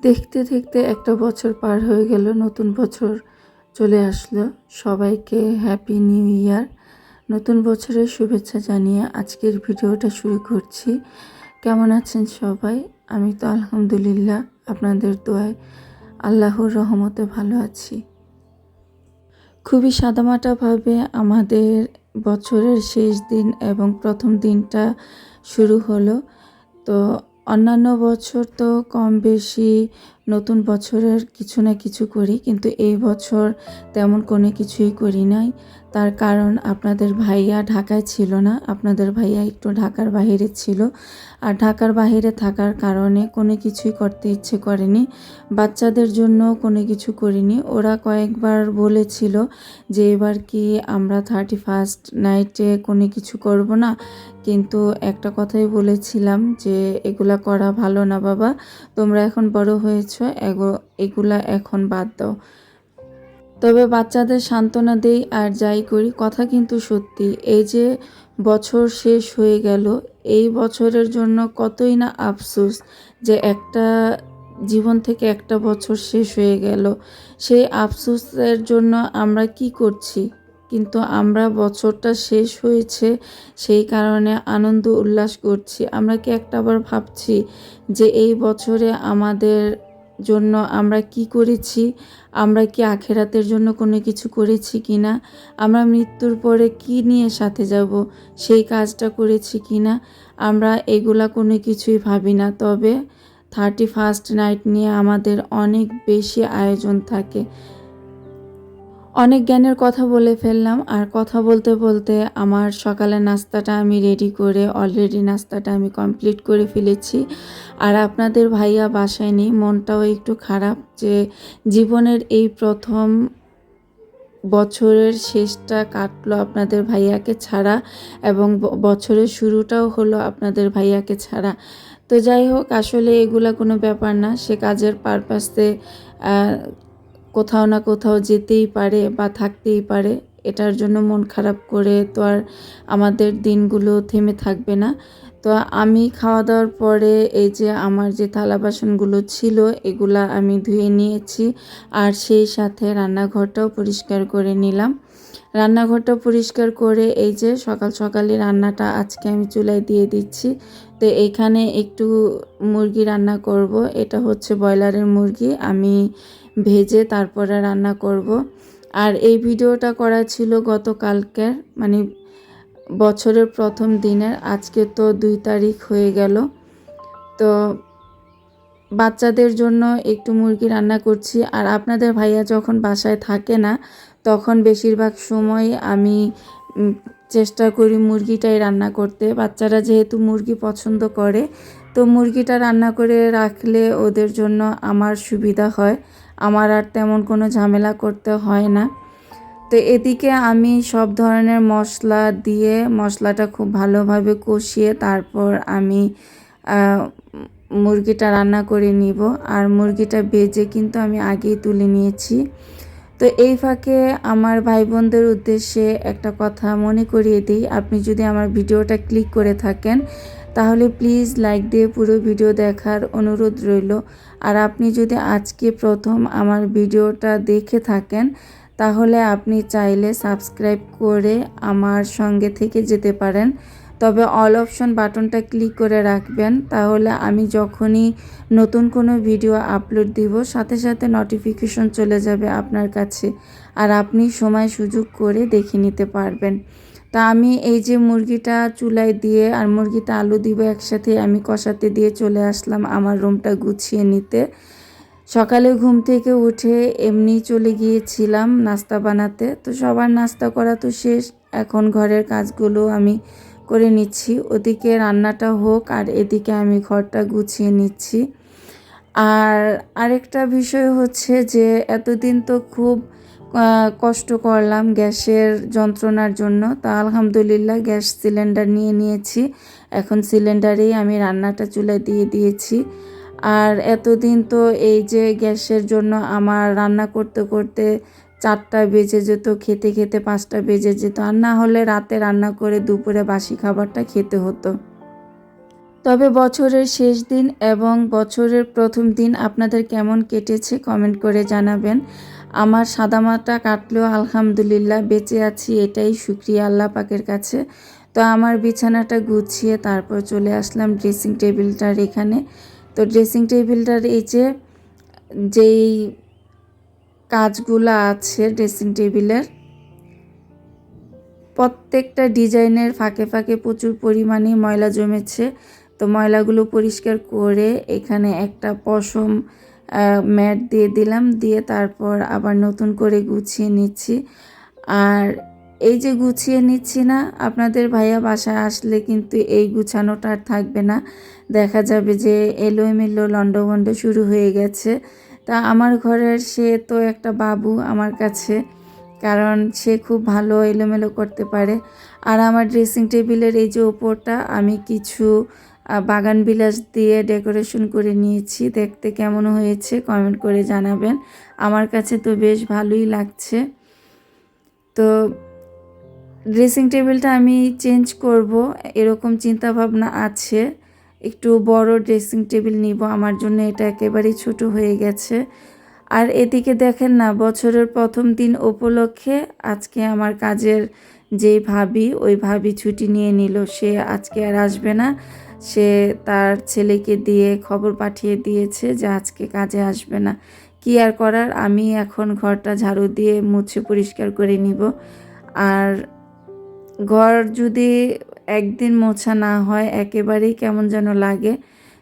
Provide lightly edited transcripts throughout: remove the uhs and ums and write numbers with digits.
দেখতে দেখতে একটা বছর পার হয়ে গেল, নতুন বছর চলে আসলো। সবাইকে হ্যাপি নিউ ইয়ার, নতুন বছরের শুভেচ্ছা জানিয়ে আজকের ভিডিওটা শুরু করছি। কেমন আছেন সবাই? আমি তো আলহামদুলিল্লাহ আপনাদের দোয়ায় আল্লাহর রহমতে ভালো আছি। খুবই সাদামাটাভাবে আমাদের বছরের শেষ দিন এবং প্রথম দিনটা শুরু হলো। তো অন্যান্য বছর তো কম বেশি নতুন বছরের কিছু না কিছু করি, কিন্তু এই বছর তেমন কোনো কিছুই করি নাই। তার কারণ আপনাদের ভাইয়া ঢাকায় ছিল না, আপনাদের ভাইয়া একটু ঢাকার বাইরে ছিল। আর ঢাকার বাইরে থাকার কারণে কোনো কিছুই করতে ইচ্ছে করেনি। বাচ্চাদের জন্য কোনো কিছু করিনি। ওরা কয়েকবার বলেছিল যে এবার কি আমরা 31st নাইটে কোনো কিছু করব না, কিন্তু একটা কথাই বলেছিলাম যে এগুলা করা ভালো না বাবা, তোমরা এখন বড় হয়েছো, এগুলা এখন বাদ দাও। তবে বাচ্চাদের সান্ত্বনা দেই আর যাই করি, কথা কিন্তু সত্যি। এই যে বছর শেষ হয়ে গেল, এই বছরের জন্য কতই না আফসোস যে একটা জীবন থেকে একটা বছর শেষ হয়ে গেল। সেই আফসোসের জন্য আমরা কি করছি, কিন্তু আমরা বছরটা শেষ হয়েছে সেই কারণে আনন্দ উল্লাস করছি। আমরা কি একটাবার ভাবছি যে এই বছরে আমাদের জন্য আমরা কি করেছি, আমরা কি আখেরাতের জন্য কোনো কিছু করেছি কি না, আমরা মৃত্যুর পরে কি নিয়ে সাথে যাব সেই কাজটা করেছি কি না, আমরা এগুলা কোনো কিছুই ভাবি না। তবে 31st নাইট নিয়ে আমাদের অনেক বেশি আয়োজন থাকে। অনেক জ্ঞানের কথা বলে ফেললাম, আর কথা বলতে বলতে আমার সকালের নাস্তাটা আমি রেডি করে অলরেডি নাস্তাটা আমি কমপ্লিট করে ফেলেছি। আর আপনাদের ভাইয়া বাসায় নেই, মনটাও একটু খারাপ যে জীবনের এই প্রথম বছরের শেষটা কাটলো আপনাদের ভাইয়াকে ছাড়া, এবং বছরের শুরুটাও হলো আপনাদের ভাইয়াকে ছাড়া। তো যাই হোক, আসলে এগুলা কোনো ব্যাপার না, সে কাজের পারপাসে কোথাও না কোথাও যেতেই পারে বা থাকতেই পারে। এটার জন্য মন খারাপ করে তো আর আমাদের দিনগুলো থেমে থাকবে না। তো আমি খাওয়া দাওয়ার পরে এই যে আমার যে থালা বাসনগুলো ছিল এগুলা আমি ধুয়ে নিয়েছি, আর সেই সাথে রান্নাঘরটাও পরিষ্কার করে নিলাম। রান্নাঘরটা পরিষ্কার করে এই যে সকাল সকালে রান্নাটা আজকে আমি চুলায় দিয়ে দিচ্ছি। তো এইখানে একটু মুরগি রান্না করব। এটা হচ্ছে ব্রয়লারের মুরগি, আমি ভেজে তারপরে রান্না করব। আর এই ভিডিওটা করা ছিল গতকালকের, মানে বছরের প্রথম দিনের। আজকে তো 2 তারিখ হয়ে গেল। তো বাচ্চাদের জন্য একটু মুরগি রান্না করছি। আর আপনাদের ভাইয়া যখন বাসায় থাকে না তখন বেশিরভাগ সময় আমি চেষ্টা করি মুরগিটাই রান্না করতে। বাচ্চারা যেহেতু মুরগি পছন্দ করে, তো মুরগিটা রান্না করে রাখলে ওদের জন্য আমার সুবিধা হয়, আমার আর তেমন কোনো ঝামেলা করতে হয় না। তো এদিকে আমি সব ধরনের মশলা দিয়ে মশলাটা খুব ভালোভাবে কষিয়ে তারপর আমি মুরগিটা রান্না করে নিব। আর মুরগিটা ভেজে কিন্তু আমি আগেই তুলে নিয়েছি। তো এই ফাঁকে আমার ভাই বোনদের উদ্দেশ্যে একটা কথা মনে করিয়ে দিই, আপনি যদি আমার ভিডিওটা ক্লিক করে থাকেন তাহলে প্লিজ লাইক দিয়ে পুরো ভিডিও দেখার অনুরোধ রইল। আর আপনি যদি আজকে প্রথম আমার ভিডিওটা দেখে থাকেন তাহলে আপনি চাইলে সাবস্ক্রাইব করে আমার সঙ্গে থেকে যেতে পারেন। তবে অল অপশন বাটনটা ক্লিক করে রাখবেন, তাহলে আমি যখনই নতুন কোনো ভিডিও আপলোড দিব সাথে সাথে নোটিফিকেশন চলে যাবে আপনার কাছে, আর আপনি সময় সুযোগ করে দেখে নিতে পারবেন। তা আমি এই যে মুরগিটা চুলায় দিয়ে আর মুরগিতে আলু দিব একসাথে আমি কষাতে দিয়ে চলে আসলাম আমার রুমটা গুছিয়ে নিতে। সকালে ঘুম থেকে উঠে এমনি চলে গিয়েছিলাম নাস্তা বানাতে। তো সবার নাস্তা করা তো শেষ, এখন ঘরের কাজগুলো আমি করে নিচ্ছি। ওদিকে রান্নাটা হোক আর এদিকে আমি ঘরটা গুছিয়ে নিচ্ছি। আর আরেকটা বিষয় হচ্ছে যে এতদিন তো খুব কষ্ট করলাম গ্যাসের যন্ত্রণার জন্য, তা আলহামদুলিল্লাহ গ্যাস সিলিন্ডার নিয়ে নিয়েছি। এখন সিলিন্ডারেই আমি রান্নাটা চুলায় দিয়ে দিয়েছি। আর এতদিন তো এই যে গ্যাসের জন্য আমার রান্না করতে করতে 4টা বেজে যেত, খেতে খেতে 5টা বেজে যেত, আর না হলে রাতে রান্না করে দুপুরে বাসি খাবারটা খেতে হতো। তো তবে বছরের শেষ দিন এবং বছরের প্রথম দিন আপনাদের কেমন কেটেছে কমেন্ট করে জানাবেন। আমার সাদামাটা কাটলেও আলহামদুলিল্লাহ বেঁচে আছি, এটাই শুকরিয়া আল্লাহ পাকের কাছে। তো আমার বিছানাটা গুছিয়ে তারপর চলে আসলাম ড্রেসিং টেবিলটার এখানে। তো ড্রেসিং টেবিলটার এই যেই কাজগুলো আছে ড্রেসিং টেবিলের প্রত্যেকটা ডিজাইনের ফাঁকে ফাঁকে প্রচুর পরিমাণে ময়লা জমেছে। তো ময়লাগুলো পরিষ্কার করে এখানে একটা পশম ম্যাট দিয়ে দিলাম, দিয়ে তারপর আবার নতুন করে গুছিয়ে নিচ্ছি। আর এই যে গুছিয়ে নিচ্ছি না, আপনাদের ভাইয়া বাসায় আসলে কিন্তু এই গুছানোটা আর থাকবে না, দেখা যাবে যে এলোমেলো লন্ডভন্ড শুরু হয়ে গেছে। তা আমার ঘরের সে তো একটা বাবু আমার কাছে, কারণ সে খুব ভালো এলোমেলো করতে পারে। আর আমার ড্রেসিং টেবিলের এই যে ওপরটা আমি কিছু বাগান বিলাস দিয়ে ডেকোরেশন করে নিয়েছি, দেখতে কেমন হয়েছে কমেন্ট করে জানাবেন। আমার কাছে তো বেশ ভালোই লাগছে। তো ড্রেসিং টেবিলটা আমি চেঞ্জ করব এরকম চিন্তা ভাবনা আছে, একটু বড় ড্রেসিং টেবিল নিব, আমার জন্য এটা একেবারেই ছোট হয়ে গেছে। আর এদিকে দেখেন না, বছরের প্রথম দিন উপলক্ষে আজকে আমার কাজের যেই ভাবি, ওই ভাবি ছুটি নিয়ে নিল, সে আজকে আর আসবে না। সে তার ছেলেকে দিয়ে খবর পাঠিয়ে দিয়েছে যে আজকে কাজে আসবে না। কি আর করার, আমি এখন ঘরটা ঝাড়ু দিয়ে মুছে পরিষ্কার করে নিব। আর ঘর যদি একদিন মোছা না হয় একেবারেই কেমন যেন লাগে।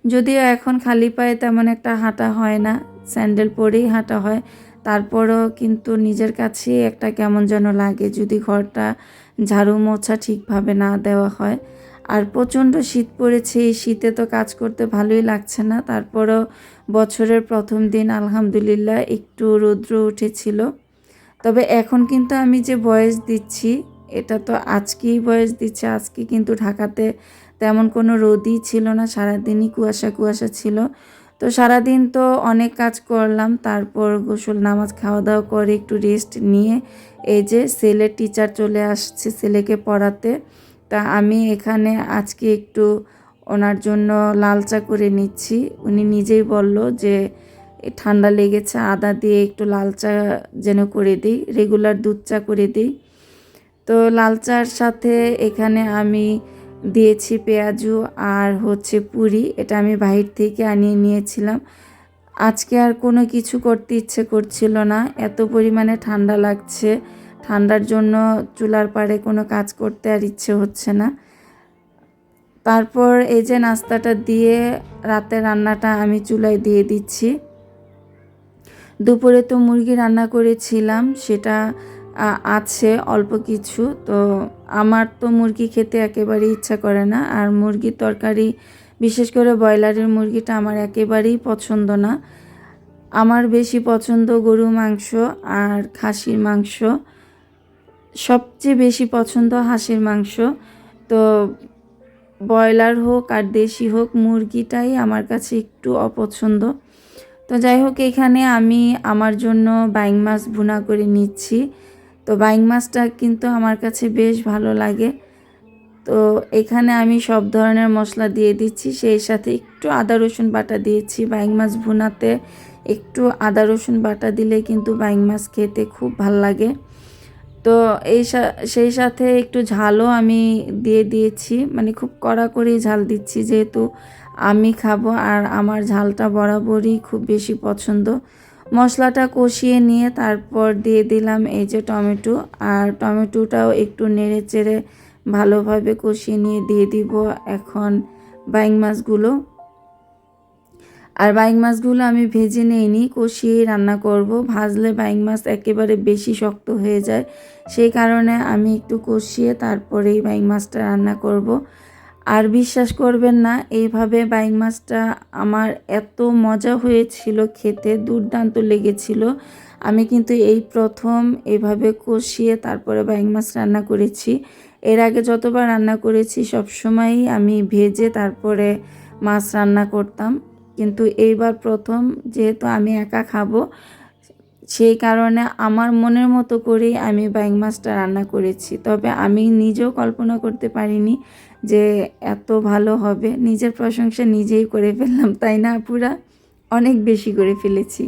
যদিও এখন খালি পায়ে তেমন একটা হাঁটা হয় না, স্যান্ডেল পরেই হাঁটা হয়, তারপরও কিন্তু নিজের কাছেই একটা কেমন যেন লাগে যদি ঘরটা ঝাড়ু মোছা ঠিকভাবে না দেওয়া হয়। আর প্রচণ্ড শীত পড়েছে, এই শীতে তো কাজ করতে ভালোই লাগছে না। তারপরও বছরের প্রথম দিন আলহামদুলিল্লাহ একটু রৌদ্র উঠেছিল। তবে এখন কিন্তু আমি যে ভয়েস দিচ্ছি, এটা তো আজকেই ভয়েস দিচ্ছে। আজকে কিন্তু ঢাকাতে তেমন কোনো রোদই ছিল না, সারাদিনই কুয়াশা কুয়াশা ছিল। তো সারাদিন তো অনেক কাজ করলাম, তারপর গোসল নামাজ খাওয়া দাওয়া করে একটু রেস্ট নিয়ে এই যে ছেলের টিচার চলে আসছে ছেলেকে পড়াতে। তা আমি এখানে আজকে একটু ওনার জন্য লাল চা করে নিচ্ছি। উনি নিজেই বলল যে ঠান্ডা লেগেছে, আদা দিয়ে একটু লাল চা যেন করে দিই, রেগুলার দুধ চা করে দিই। তো লাল চার সাথে এখানে আমি দিয়েছি পেঁয়াজু আর হচ্ছে পুরি, এটা আমি বাহির থেকে আনিয়ে নিয়েছিলাম। আজকে আর কোনো কিছু করতে ইচ্ছে করছিল না, এত পরিমাণে ঠান্ডা লাগছে, ঠান্ডার জন্য চুলার পাড়ে কোনো কাজ করতে আর ইচ্ছে হচ্ছে না। তারপর এই যে নাস্তাটা দিয়ে রাতের রান্নাটা আমি চুলায় দিয়ে দিচ্ছি। দুপুরে তো মুরগি রান্না করেছিলাম, সেটা আছে অল্প কিছু। তো আমার তো মুরগি খেতে একেবারেই ইচ্ছা করে না, আর মুরগির তরকারি বিশেষ করে ব্রয়লারের মুরগিটা আমার একেবারেই পছন্দ না। আমার বেশি পছন্দ গরু মাংস আর খাসির মাংস, সবচেয়ে বেশি পছন্দ হাঁসের মাংস। তো ব্রয়লার হোক আর দেশি হোক, মুরগিটাই আমার কাছে একটু অপছন্দ। তো যাই হোক, এখানে আমি আমার জন্য বাইং মাছ ভুনা করে নিচ্ছি। তো বাইং মাছটা কিন্তু আমার কাছে বেশ ভালো লাগে। তো এখানে আমি সব ধরনের মশলা দিয়ে দিচ্ছি, সেই সাথে একটু আদা রসুন বাটা দিয়েছি। বাইং মাছ ভুনাতে একটু আদা রসুন বাটা দিলে কিন্তু বাইং মাছ খেতে খুব ভাল লাগে। তো সেই সাথে একটু ঝালও আমি দিয়ে দিয়েছি, মানে খুব কড়া করেই ঝাল দিচ্ছি, যেহেতু আমি খাবো আর আমার ঝালটা বরাবরই খুব বেশি পছন্দ। মশলাটা কষিয়ে নিয়ে তারপর দিয়ে দিলাম এই যে টমেটো, আর টমেটোটাও একটু নেড়ে চেড়ে ভালোভাবে কষিয়ে নিয়ে দিয়ে দিব এখন বাইং মাছগুলো। আর বাইং মাছগুলো আমি ভেজে নিইনি, কষিয়েই রান্না করব। ভাজলে বাইং মাছ একেবারে বেশি শক্ত হয়ে যায়, সেই কারণে আমি একটু কষিয়ে তারপরেই বাইং মাছটা রান্না করব। আর বিশ্বাস করবেন না, এইভাবে বাইং মাছটা আমার এত মজা হয়েছিল খেতে, দুর্দান্ত লেগেছিল। আমি কিন্তু এই প্রথম এভাবে কষিয়ে তারপরে বাইং মাছ রান্না করেছি। এর আগে যতবার রান্না করেছি সবসময়ই আমি ভেজে তারপরে মাছ রান্না করতাম, কিন্তু এইবার প্রথম, যেহেতু আমি একা খাবো সেই কারণে আমার মনের মতো করেই আমি বাইং মাছটা রান্না করেছি। তবে আমি নিজেও কল্পনা করতে পারিনি যে এত ভালো হবে। নিজের প্রশংসা নিজেই করে ফেললাম, তাই না আপুরা? অনেক বেশি করে ফেলেছি।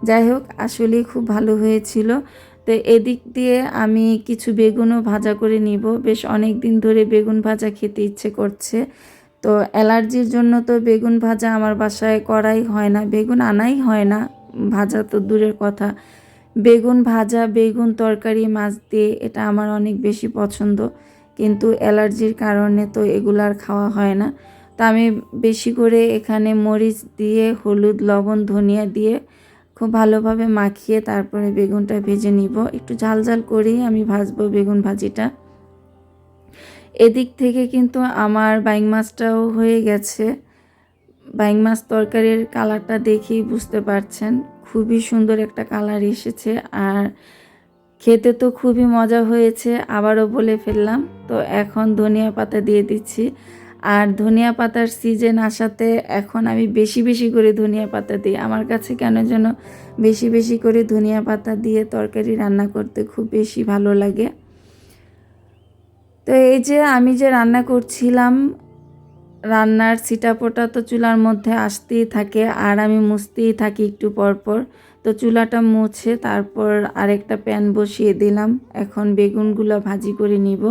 যাই হোক, আসলেই খুব ভালো হয়েছিল। তো এদিক দিয়ে আমি কিছু বেগুনও ভাজা করে নিব। বেশ অনেক দিন ধরে বেগুন ভাজা খেতে ইচ্ছে করছে। তো অ্যালার্জির জন্য তো বেগুন ভাজা আমার বাসায় করাই হয় না, বেগুন আনাই হয় না, ভাজা তো দূরের কথা। বেগুন ভাজা, বেগুন তরকারি মাছ দিয়ে এটা আমার অনেক বেশি পছন্দ, কিন্তু অ্যালার্জির কারণে তো এগুলো আর খাওয়া হয় না। তো আমি বেশি করে এখানে মরিচ দিয়ে, হলুদ, লবণ, ধনিয়া দিয়ে খুব ভালোভাবে মাখিয়ে তারপরে বেগুনটা ভেজে নিব। একটু ঝাল ঝাল করেই আমি ভাজবো বেগুন ভাজিটা। এদিক থেকে কিন্তু আমার বাইং মাছটাও হয়ে গেছে। বাইং মাছ তরকারির কালারটা দেখেই বুঝতে পারছেন, খুবই সুন্দর একটা কালার এসেছে, আর খেতে তো খুবই মজা হয়েছে। আবারও বলে ফেললাম। তো এখন ধনিয়া পাতা দিয়ে দিচ্ছি, আর ধনিয়া পাতার সিজন আসাতে এখন আমি বেশি বেশি করে ধনিয়া পাতা দিই। আমার কাছে কেন যেন বেশি বেশি করে ধনিয়া পাতা দিয়ে তরকারি রান্না করতে খুব বেশি ভালো লাগে। তো এই যে আমি যে রান্না করছিলাম, রান্নার ছিটাফোঁটা তো চুলার মধ্যে আসতেই থাকে, আর আমি মুছতেই থাকি একটু পর পর। তো চুলাটা মুছে তারপর আরেকটা প্যান বসিয়ে দিলাম। এখন বেগুনগুলো ভাজি করে নিব,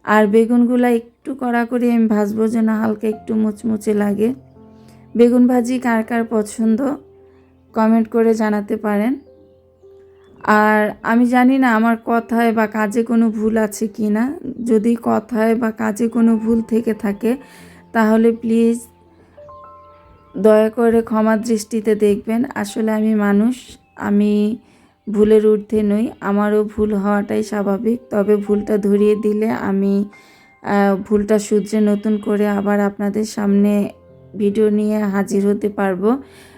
আর বেগুনগুলো একটু কড়া করে আমি ভাজবো যেন হালকা একটু মুচমুচে লাগে। বেগুন ভাজি কার কার পছন্দ কমেন্ট করে জানাতে পারেন। আর আমি জানি না আমার কথায় বা কাজে কোনো ভুল আছে কি না। যদি কথায় বা কাজে কোনো ভুল থেকে থাকে তাহলে প্লিজ দয়া করে ক্ষমা দৃষ্টিতে দেখবেন। আসলে আমি মানুষ, আমি ভুলের ঊর্ধ্বে নই, আমারও ভুল হওয়াটাই স্বাভাবিক। তবে ভুলটা ধরিয়ে দিলে আমি ভুলটা শুধরে নতুন করে আবার আপনাদের সামনে ভিডিও নিয়ে হাজির হতে পারবো।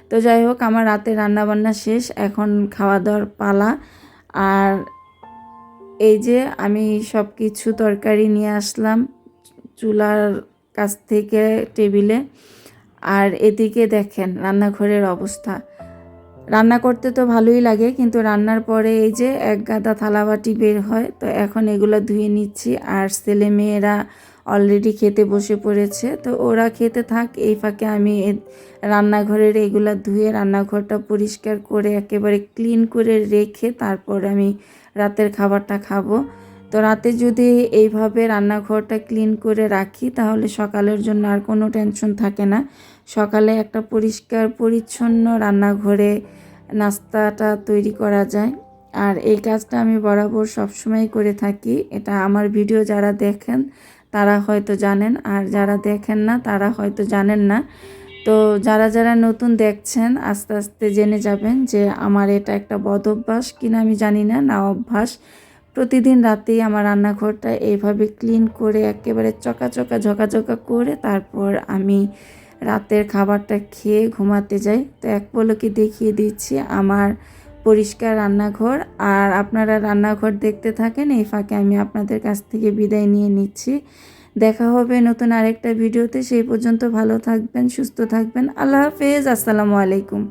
তো যাই হোক, আমার রাতে রান্নাবান্না শেষ, এখন খাওয়া দাওয়ার পালা। আর এই যে আমি সব কিছু তরকারি নিয়ে আসলাম চুলার কাছ থেকে টেবিলে, আর এদিকে দেখেন রান্নাঘরের অবস্থা। রান্না করতে তো ভালোই লাগে, কিন্তু রান্নার পরে এই যে এক গাদা থালাবাটি বের হয়, তো এখন এগুলো ধুয়ে নিচ্ছি। আর ছেলে মেয়েরা অলরেডি খেতে বসে পড়েছে, তো ওরা খেতে থাক, এই ফাঁকে আমি রান্নাঘরের এগুলো ধুয়ে রান্নাঘরটা পরিষ্কার করে একেবারে ক্লিন করে রেখে তারপর আমি রাতের খাবারটা খাবো। তো রাতে যদি এইভাবে রান্নাঘরটা ক্লিন করে রাখি তাহলে সকালের জন্য আর কোনো টেনশন থাকে না। সকালে একটা পরিষ্কার পরিচ্ছন্ন রান্নাঘরে নাস্তাটা তৈরি করা যায়। আর এই কাজটা আমি বরাবর সবসময় করে থাকি। এটা আমার ভিডিও যারা দেখেন তারা হয়তো জানেন, আর যারা দেখেন না তারা হয়তো জানেন না। তো যারা যারা নতুন দেখছেন আস্তে আস্তে জেনে যাবেন যে আমার এটা একটা বদ অভ্যাস কিনা আমি জানি না, না অভ্যাস। প্রতিদিন রাতেই আমার রান্নাঘরটা এইভাবে ক্লিন করে একেবারে চকাচকা ঝকাঝকা করে তারপর আমি রাতের খাবারটা খেয়ে ঘুমাতে যাই। তো এক পলকে দেখিয়ে দিচ্ছি আমার পরিষ্কার রান্নাঘর, আর আপনারা রান্নাঘর দেখতে থাকেন, এই ফাঁকে আমি আপনাদের কাছ থেকে বিদায় নিয়ে নিচ্ছি। দেখা হবে নতুন আরেকটা ভিডিওতে, সেই পর্যন্ত ভালো থাকবেন, সুস্থ থাকবেন। আল্লাহ হাফেজ, আসসালামু আলাইকুম।